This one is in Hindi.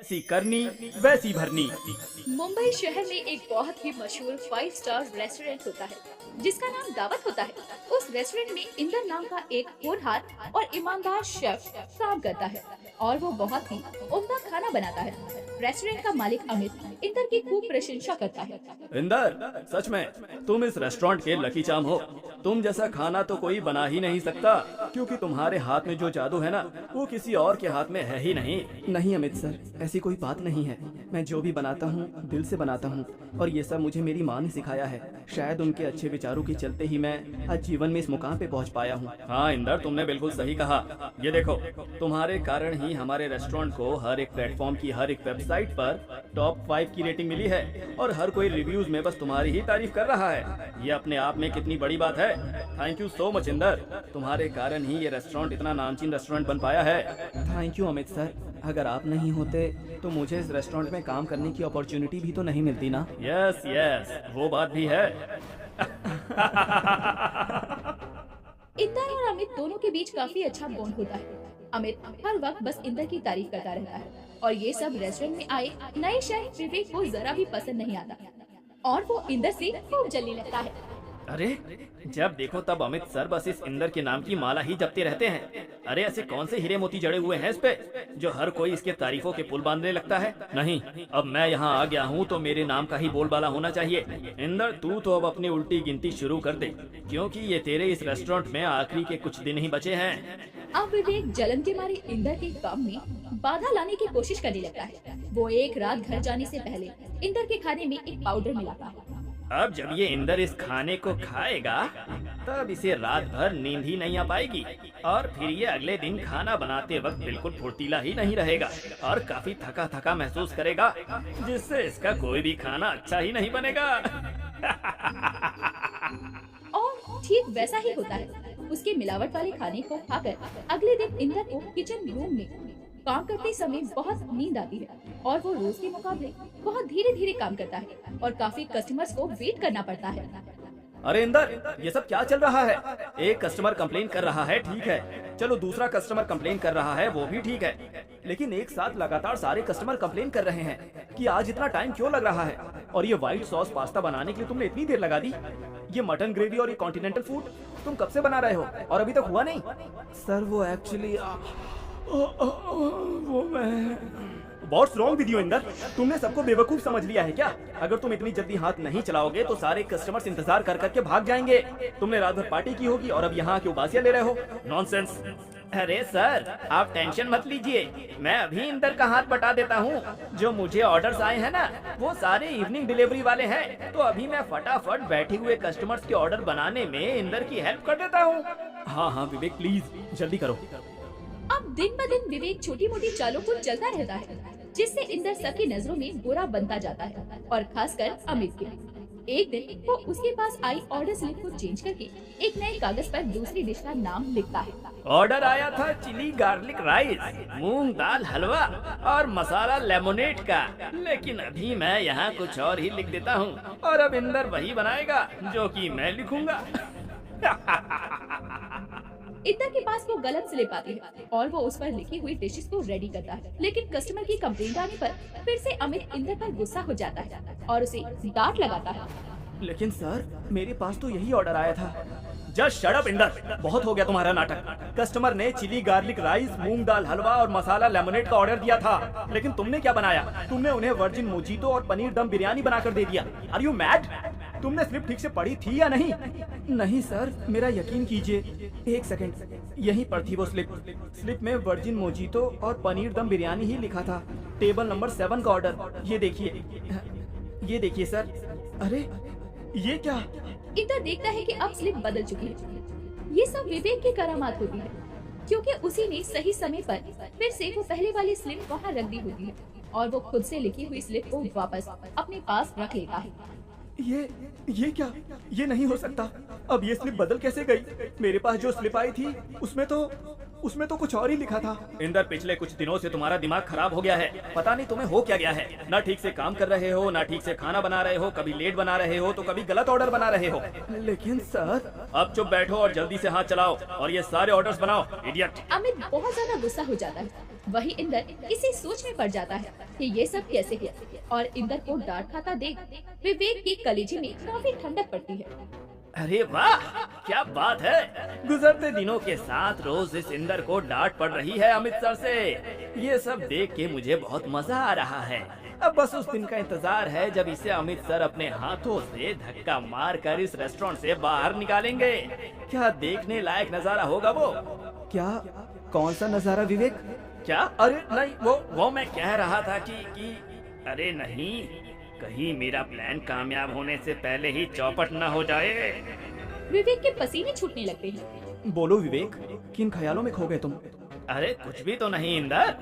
जैसी करनी वैसी भरनी। मुंबई शहर में एक बहुत ही मशहूर 5 स्टार रेस्टोरेंट होता है जिसका नाम दावत होता है। उस रेस्टोरेंट में इंदर नाम का एक होनहार और ईमानदार शेफ काम करता है और वो बहुत ही उम्दा खाना बनाता है। रेस्टोरेंट का मालिक अमित इंदर की खूब प्रशंसा करता है। इंदर, सच में तुम इस रेस्टोरेंट के लकी चार्म हो। तुम जैसा खाना तो कोई बना ही नहीं सकता, क्योंकि तुम्हारे हाथ में जो जादू है ना, वो किसी और के हाथ में है ही नहीं। नहीं अमित सर, ऐसी कोई बात नहीं है। मैं जो भी बनाता हूँ दिल से बनाता हूँ और ये सब मुझे मेरी माँ ने सिखाया है। शायद उनके अच्छे विचारों के चलते ही मैं आज जीवन में इस मुकाम पे पहुँच पाया हूँ। हाँ इंदर, तुमने बिल्कुल सही कहा। ये देखो, तुम्हारे कारण ही हमारे रेस्टोरेंट को हर एक प्लेटफॉर्म की हर एक वेबसाइट पर टॉप 5 की रेटिंग मिली है और हर कोई रिव्यूज में बस तुम्हारी ही तारीफ कर रहा है। ये अपने आप में कितनी बड़ी बात है। Thank you so much Inder, तुम्हारे कारण ही ये रेस्टोरेंट इतना नामचीन रेस्टोरेंट बन पाया है। Thank you Amit sir. अगर आप नहीं होते तो मुझे इस रेस्टोरेंट में काम करने की अपॉर्चुनिटी भी तो नहीं मिलती ना। यस यस, वो बात भी है। इंदर और अमित दोनों के बीच काफी अच्छा बॉन्ड होता है। अमित हर वक्त बस इंदर की तारीफ करता रहता है और ये सब रेस्टोरेंट में आए नए शेफ विवेक को जरा भी पसंद नहीं आता और वो इंदर से खूब जलने लगता है। अरे जब देखो तब अमित सर बस इस इंदर के नाम की माला ही जपते रहते हैं। अरे ऐसे कौन से हीरे मोती जड़े हुए हैं इस पे जो हर कोई इसके तारीफों के पुल बांधने लगता है। नहीं, अब मैं यहाँ आ गया हूँ तो मेरे नाम का ही बोलबाला होना चाहिए। इंदर, तू तो अब अपनी उल्टी गिनती शुरू कर दे, क्योंकि ये तेरे इस रेस्टोरेंट में आखिरी के कुछ दिन ही बचे हैं। अब विवेक जलन के मारे इंदर के काम में बाधा लाने की कोशिश करने लगता है। वो एक रात घर जाने से पहले इंदर के खाने में एक पाउडर मिलाता है। अब जब ये इंदर इस खाने को खाएगा तब इसे रात भर नींद ही नहीं आ पाएगी और फिर ये अगले दिन खाना बनाते वक्त बिल्कुल फुर्तीला ही नहीं रहेगा और काफी थका थका महसूस करेगा, जिससे इसका कोई भी खाना अच्छा ही नहीं बनेगा। और ठीक वैसा ही होता है। उसके मिलावट वाले खाने को खाकर अगले दिन इंदर को किचन रूम में काम करते समय बहुत नींद आती है और वो रोज के मुकाबले बहुत धीरे धीरे काम करता है और काफी कस्टमर्स को वेट करना पड़ता है। अरे इंदर, ये सब क्या चल रहा है? एक कस्टमर कंप्लेन कर रहा है, ठीक है, चलो दूसरा कस्टमर कंप्लेन कर रहा है, वो भी ठीक है, लेकिन एक साथ लगातार सारे कस्टमर कंप्लेन कर रहे हैं कि आज इतना टाइम क्यों लग रहा है। और ये व्हाइट सॉस पास्ता बनाने के लिए तुमने इतनी देर लगा दी। ये मटन ग्रेवी और ये कॉन्टिनेंटल फूड तुम कब से बना रहे हो और अभी तक हुआ नहीं? सर वो एक्चुअली वो मैं what's wrong with you Inder? तुमने सबको बेवकूफ समझ लिया है क्या? अगर तुम इतनी जल्दी हाथ नहीं चलाओगे तो सारे कस्टमर्स इंतजार कर करके भाग जाएंगे। तुमने रात भर पार्टी की होगी और अब यहाँ आके उबासियां ले रहे हो। नॉनसेंस। अरे सर, आप टेंशन मत लीजिए, मैं अभी इंदर का हाथ बटा देता हूँ। जो मुझे ऑर्डर्स आए हैं ना, वो सारे इवनिंग डिलीवरी वाले हैं, तो अभी मैं फटाफट बैठे हुए कस्टमर्स के ऑर्डर बनाने में इंदर की हेल्प कर देता हूँ। हाँ हाँ विवेक, प्लीज जल्दी करो। अब दिन ब दिन विवेक छोटी मोटी चालों को चलता रहता है, जिससे इंदर सबकी नजरों में बुरा बनता जाता है और खासकर अमित के। एक दिन वो उसके पास आई ऑर्डर स्लिप को चेंज करके एक नए कागज पर दूसरी डिश का नाम लिखता है। ऑर्डर आया था चिली गार्लिक राइस, मूंग दाल हलवा और मसाला लेमोनेड का, लेकिन अभी मैं यहाँ कुछ और ही लिख देता हूँ और अब इंदर वही बनाएगा जो कि मैं लिखूंगा। इंदर के पास वो गलत स्लिप आती है और वो उस पर लिखी हुई डिशेस को रेडी करता है, लेकिन कस्टमर की कंप्लेंट आने पर फिर से अमित इंदर पर गुस्सा हो जाता है और उसे डांट लगाता है। लेकिन सर, मेरे पास तो यही ऑर्डर आया था। जस्ट शट अप इंदर, बहुत हो गया तुम्हारा नाटक। कस्टमर ने चिली गार्लिक राइस, मूंग दाल हलवा और मसाला लेमोनेड का ऑर्डर दिया था, लेकिन तुमने क्या बनाया? तुमने उन्हें वर्जिन मोजीतो और पनीर दम बिरयानी बनाकर दे दिया। Are you mad? तुमने स्लिप ठीक से पढ़ी थी या नहीं? नहीं सर, मेरा यकीन कीजिए। एक सेकंड, यहीं पर थी वो स्लिप। स्लिप में वर्जिन मोजीतो और पनीर दम बिरयानी ही लिखा था। टेबल नंबर 7 का ऑर्डर, ये देखिए सर। अरे ये क्या? इंदर देखता है कि अब स्लिप बदल चुकी है। ये सब विवेक की करामात होती है, क्योंकि उसी ने सही समय पर फिर से वो पहले वाली स्लिप वहाँ रख दी होती है और वो खुद से लिखी हुई स्लिप को वापस अपने पास रख लेता है। ये क्या? ये नहीं हो सकता। अब ये स्लिप बदल कैसे गई? मेरे पास जो स्लिप आई थी उसमें तो उसमें तो कुछ और ही लिखा था। इंदर, पिछले कुछ दिनों से तुम्हारा दिमाग खराब हो गया है। पता नहीं तुम्हें हो क्या गया है। ना ठीक से काम कर रहे हो, ना ठीक से खाना बना रहे हो, कभी लेट बना रहे हो तो कभी गलत ऑर्डर बना रहे हो। लेकिन सर। अब चुप बैठो और जल्दी से हाथ चलाओ और ये सारे ऑर्डर्स बनाओ, इडियट। अमित बहुत ज्यादा गुस्सा हो जाता है। वही इंदर किसी सोच में पड़ जाता है कि ये सब कैसे हुआ, और इंदर को डांट खाता देख विवेक की कलेजे में काफी ठंडक पड़ती है। अरे वाह, क्या बात है। गुजरते दिनों के साथ रोज इस इंदर को डांट पड़ रही है अमित सर से। ये सब देख के मुझे बहुत मजा आ रहा है। अब बस उस दिन का इंतजार है जब इसे अमित सर अपने हाथों से धक्का मार कर इस रेस्टोरेंट से बाहर निकालेंगे। क्या देखने लायक नजारा होगा वो। क्या? कौन सा नजारा विवेक? क्या? अरे नहीं, वो मैं कह रहा था कि अरे नहीं, कहीं मेरा प्लान कामयाब होने से पहले ही चौपट न हो जाए। विवेक के पसीने छूटने लगते हैं। बोलो विवेक, किन ख्यालों में खो गए तुम? अरे कुछ भी तो नहीं इंदर।